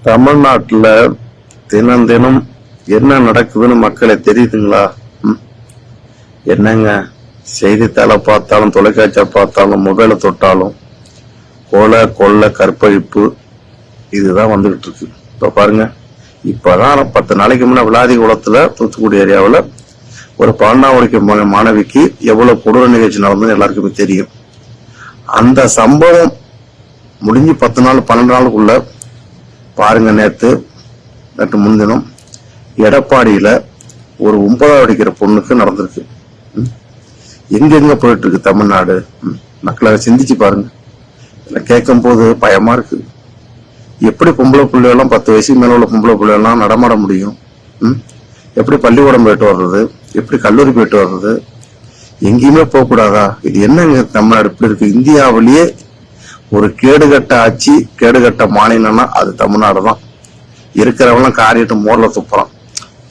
தமிழ்நாட்டுல தினம் தினம் என்ன நடக்குதுன்னு மக்களே தெரியுதுங்களா? என்னங்க, செய்தித்தாளை பார்த்தாலும் தொலைக்காட்சியை பார்த்தாலும் மொபைலை தொட்டாலும் கொலை கொள்ளை கற்பழிப்பு இதுதான் வந்துகிட்டு இருக்கு. இப்ப பாருங்க, இப்பதான் 10 நாளைக்கு முன்ன விளாதி குளத்துல தூத்துக்குடி ஏரியாவில் ஒரு 12ஆம் வகுப்பு மாணவிக்கு எவ்வளவு கொடூர நிகழ்ச்சி நடந்ததுன்னு எல்லாருக்குமே தெரியும். அந்த சம்பவம் முடிஞ்சு 10 நாள் 12 நாளுக்குள்ள பாருங்க, நேற்று முன்தினம் எடப்பாடியில ஒரு 9ஆவது படிக்கிற பொண்ணுக்கு நடந்திருக்கு. எங்க போயிட்டு இருக்கு தமிழ்நாடு? மக்களை சிந்திச்சு பாருங்க. கேட்கும் போது பயமா இருக்கு. எப்படி பொம்பளை பிள்ளைகளும் 10 வயசுக்கு மேல உள்ள பொம்பளை பிள்ளைகள்லாம் நடமாட முடியும்? எப்படி பள்ளிக்கூடம் போயிட்டு வர்றது? எப்படி கல்லூரி போயிட்டு வர்றது? எங்கேயுமே போக கூடாதா? இது என்னங்க தமிழ்நாடு இப்படி இருக்கு? இந்தியாவிலேயே ஒரு கேடுகட்ட ஆட்சி, கேடுகட்ட மாநிலம்னா அது தமிழ்நாடு தான். இருக்கிறவங்களாம் காரிட்டு மோர்ல துப்புறான்.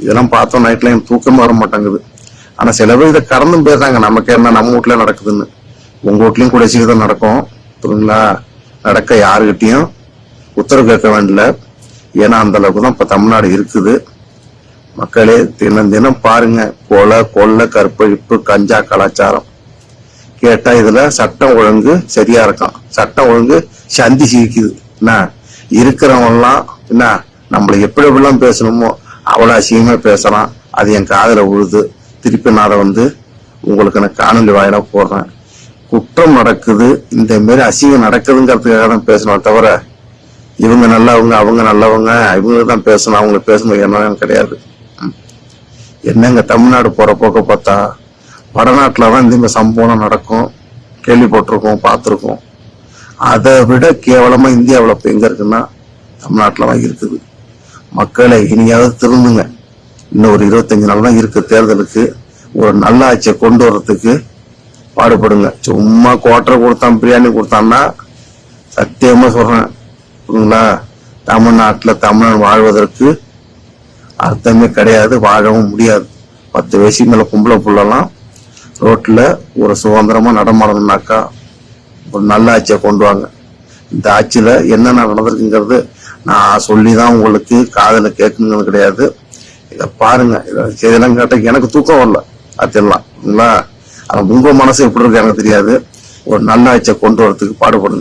இதெல்லாம் பார்த்தோம் நைட்ல எனக்கு தூக்கமே வர மாட்டேங்குது. ஆனா சில பேர் இதை கடந்தும் போயிடுறாங்க. நமக்கு என்ன நம்ம வீட்டுல நடக்குதுன்னு, உங்க வீட்லயும் கூட சீக்கிரம் நடக்கும். புரியுங்களா? நடக்க யாருகிட்டையும் உத்தரவு கேட்க வேண்டிய. ஏன்னா அந்த அளவுக்கு தான் இப்ப தமிழ்நாடு இருக்குது. மக்களே, தினம் தினம் பாருங்க, கொலை கொள்ளை கற்பழிப்பு கஞ்சா கலாச்சாரம். கேட்டா இதுல சட்டம் ஒழுங்கு சரியா இருக்கான், சட்டம் ஒழுங்கு சந்தி சிரிக்குது. என்ன இருக்கிறவங்க எல்லாம் என்ன நம்மளை எப்படி எப்படிலாம் பேசணுமோ அவ்வளவு அசிங்கமா பேசலாம். அது என் காதல விழுது. திருப்பி நான் அதை உங்களுக்கு நான் காணொலி வாயிலா போடுறேன். குற்றம் நடக்குது, இந்த மாதிரி அசிங்கம் நடக்குதுங்கிறதுக்காக தான் பேசணும். தவிர இவங்க நல்லவங்க அவங்க நல்லவங்க இவங்க தான் பேசணும், அவங்க பேசணும் என்ன கிடையாது. என்னங்க தமிழ்நாடு போற போக்க பார்த்தா வடநாட்டுலதான் இந்த சம்பவம் நடக்கும், கேள்விப்பட்டிருக்கோம், பார்த்திருக்கோம். அதை விட கேவலமா இந்தியாவில் இப்ப எங்க இருக்குன்னா தமிழ்நாட்டுலதான் இருக்குது. மக்களை இனியாவது திருந்துங்க. இன்னும் ஒரு 25 நாள் தான் இருக்கு தேர்தலுக்கு. ஒரு நல்ல ஆட்சியை கொண்டு வர்றதுக்கு பாடுபடுங்க. சும்மா கோட்டரை கொடுத்தான் பிரியாணி கொடுத்தான்னா சத்தியமா சொல்றேன், புரியுங்களா, தமிழ்நாட்டுல தமிழன் வாழ்வதற்கு அர்த்தமே கிடையாது, வாழவும் முடியாது. 10 வயசுக்கு மேல பொம்பளை புள்ளலாம் ரோட்ல ஒரு சுதந்திரமா நடமாடணும்னாக்கா ஒரு நல்ல ஆட்சியை கொண்டு வாங்க. இந்த ஆட்சியில என்னென்ன நடந்திருக்குங்கிறது நான் சொல்லிதான் உங்களுக்கு காதல கேட்கணுங்கிறது கிடையாது. இதை பாருங்க. இதெல்லாம் கேட்ட எனக்கு தூக்கம் வரல. அதெல்லாம் உங்க மனசு எப்படி இருக்கு எனக்கு தெரியாது. ஒரு நல்ல ஆட்சியை கொண்டு வரதுக்கு பாடுபடுங்க.